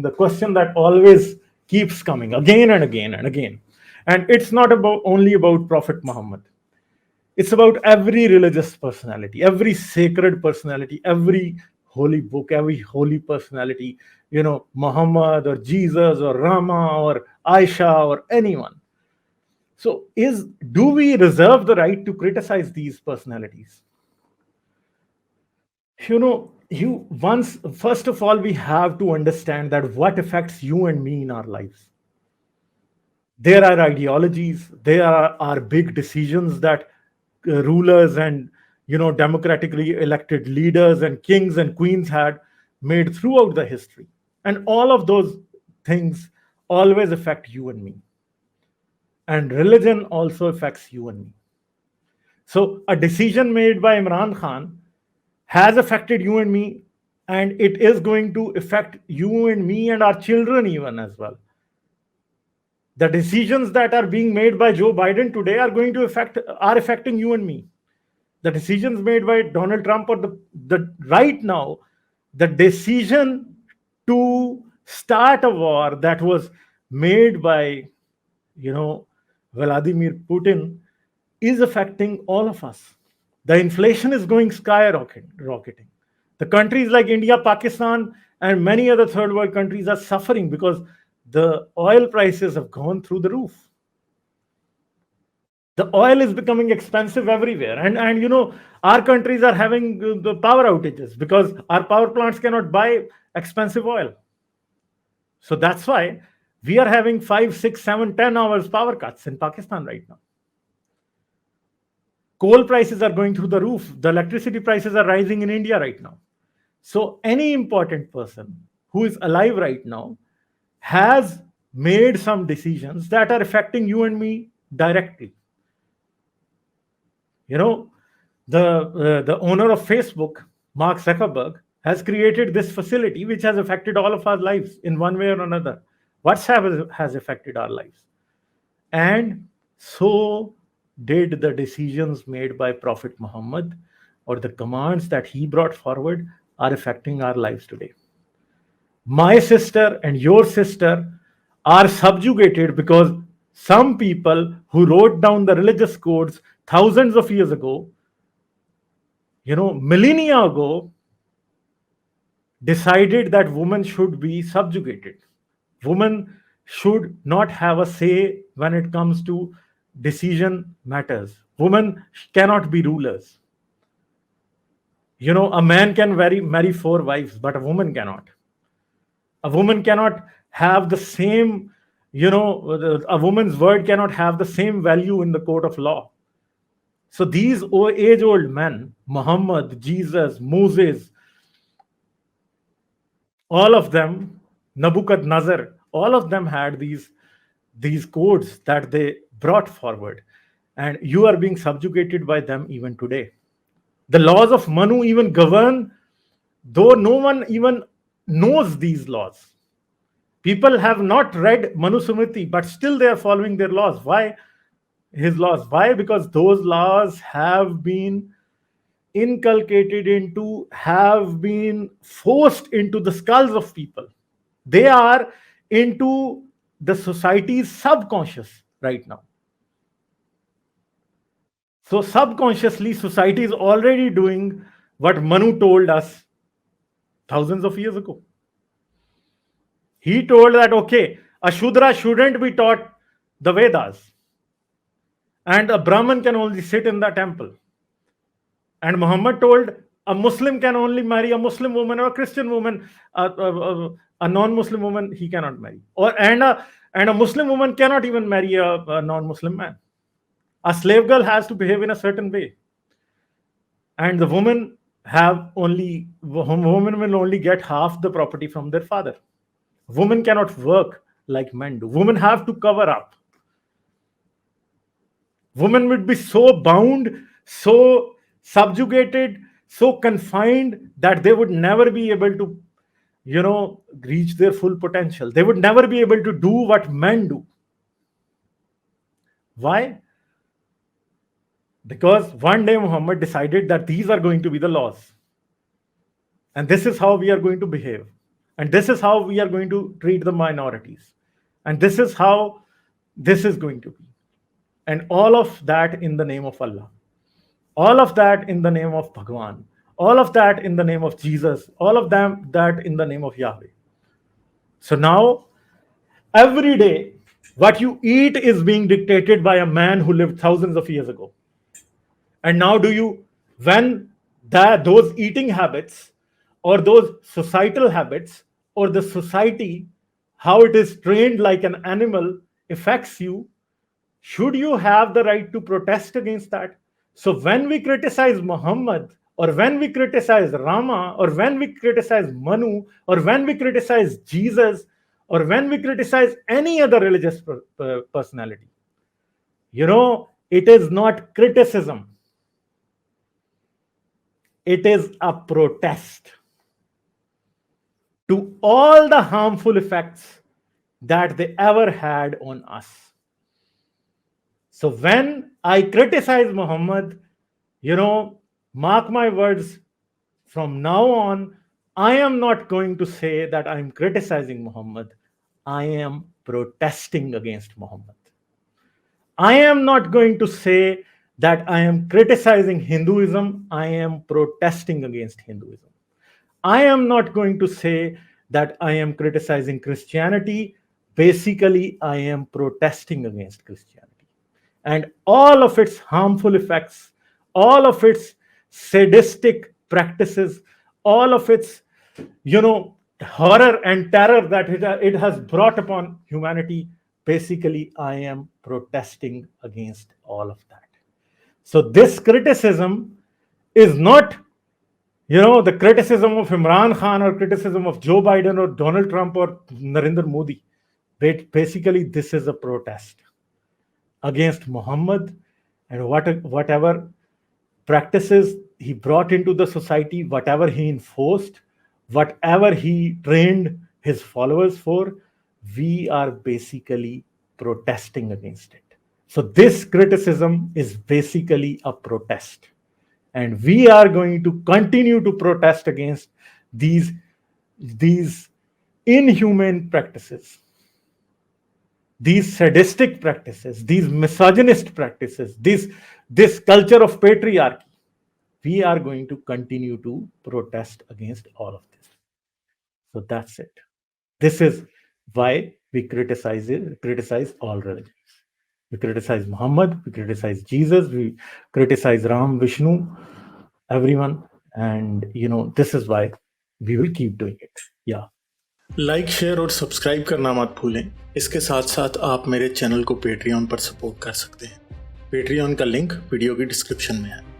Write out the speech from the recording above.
the question that always keeps coming again and again and again. And it's not about only about Prophet Muhammad. It's about every religious personality, every sacred personality, every holy book, every holy personality, Muhammad or Jesus or Rama or Aisha or anyone. So, do we reserve the right to criticize these personalities? You once First of all, we have to understand that what affects you and me in our lives. There are ideologies, there are big decisions that rulers and democratically elected leaders and kings and queens had made throughout the history, and all of those things always affect you and me, and religion also affects you and me. So a decision made by Imran Khan has affected you and me, and it is going to affect you and me and our children even as well. The decisions that are being made by Joe Biden today are affecting you and me. The decisions made by Donald Trump, or the right now, the decision to start a war that was made by you know Vladimir Putin is affecting all of us. The inflation is going rocketing. The countries like India, Pakistan, and many other third world countries are suffering because the oil prices have gone through the roof. The oil is becoming expensive everywhere, and our countries are having the power outages because our power plants cannot buy expensive oil. So that's why we are having 5, 6, 7, 10 hours power cuts in Pakistan right now. Coal prices are going through the roof. The electricity prices are rising in India right now. So any important person who is alive right now has made some decisions that are affecting you and me directly. The owner of Facebook, Mark Zuckerberg, has created this facility which has affected all of our lives in one way or another. WhatsApp has affected our lives, and so did the decisions made by Prophet Muhammad, or the commands that he brought forward are affecting our lives today. My sister and your sister are subjugated because some people who wrote down the religious codes thousands of years ago, millennia ago, decided that women should be subjugated. Women should not have a say when it comes to decision matters. Women cannot be rulers. A man can marry 4 wives, but a woman cannot. A woman cannot have the same, a woman's word cannot have the same value in the court of law. So these age old men, Muhammad, Jesus, Moses, all of them, Nebuchadnezzar, all of them had these codes that they brought forward, and you are being subjugated by them even today. The laws of Manu even govern, though no one even knows these laws. People have not read Manu Smriti, but still they are following their laws. Why? His laws. Why? Because those laws have been inculcated into, have been forced into the skulls of people. They are into the society's subconscious right now. So subconsciously, society is already doing what Manu told us thousands of years ago. He told that, okay, a Shudra shouldn't be taught the Vedas, and a Brahmin can only sit in the temple. And Muhammad told a Muslim can only marry a Muslim woman, or a Christian woman, a non-Muslim woman he cannot marry, and a Muslim woman cannot even marry a non-Muslim man. A slave girl has to behave in a certain way, and the women will only get half the property from their father. Women cannot work like men do. Women have to cover up. Women would be so bound, so subjugated, so confined that they would never be able to, reach their full potential. They would never be able to do what men do. Why? Because one day Muhammad decided that these are going to be the laws. And this is how we are going to behave. And this is how we are going to treat the minorities. And this is how this is going to be. And all of that in the name of Allah. All of that in the name of Bhagwan. All of that in the name of Jesus. All of them that in the name of Yahweh. So now, every day, what you eat is being dictated by a man who lived thousands of years ago. And now, when those eating habits or those societal habits or the society, how it is trained like an animal, affects you, should you have the right to protest against that? So when we criticize Muhammad, or when we criticize Rama, or when we criticize Manu, or when we criticize Jesus, or when we criticize any other religious personality, it is not criticism. It is a protest to all the harmful effects that they ever had on us. So when I criticize Muhammad, mark my words, from now on, I am not going to say that I'm criticizing Muhammad. I am protesting against Muhammad. I am not going to say that I am criticizing Hinduism. I am protesting against Hinduism. I am not going to say that I am criticizing Christianity. Basically, I am protesting against Christianity. And all of its harmful effects, all of its sadistic practices, all of its, horror and terror that it has brought upon humanity, basically, I am protesting against all of that. So this criticism is not, the criticism of Imran Khan or criticism of Joe Biden or Donald Trump or Narendra Modi. Basically, this is a protest against Muhammad and whatever practices he brought into the society, whatever he enforced, whatever he trained his followers for, we are basically protesting against it. So this criticism is basically a protest. And we are going to continue to protest against these inhumane practices, these sadistic practices, these misogynist practices, this culture of patriarchy. We are going to continue to protest against all of this. So that's it. This is why we criticize all religions. We criticize Muhammad, we criticize Jesus, we criticize Ram, Vishnu, everyone. And this is why we will keep doing it. Yeah. Like, share और subscribe करना मत भूलें। इसके साथ साथ आप मेरे channel को पेट्रियन पर सपोर्ट कर सकते हैं। पेट्रियन का लिंक वीडियो की डिस्क्रिप्शन में है।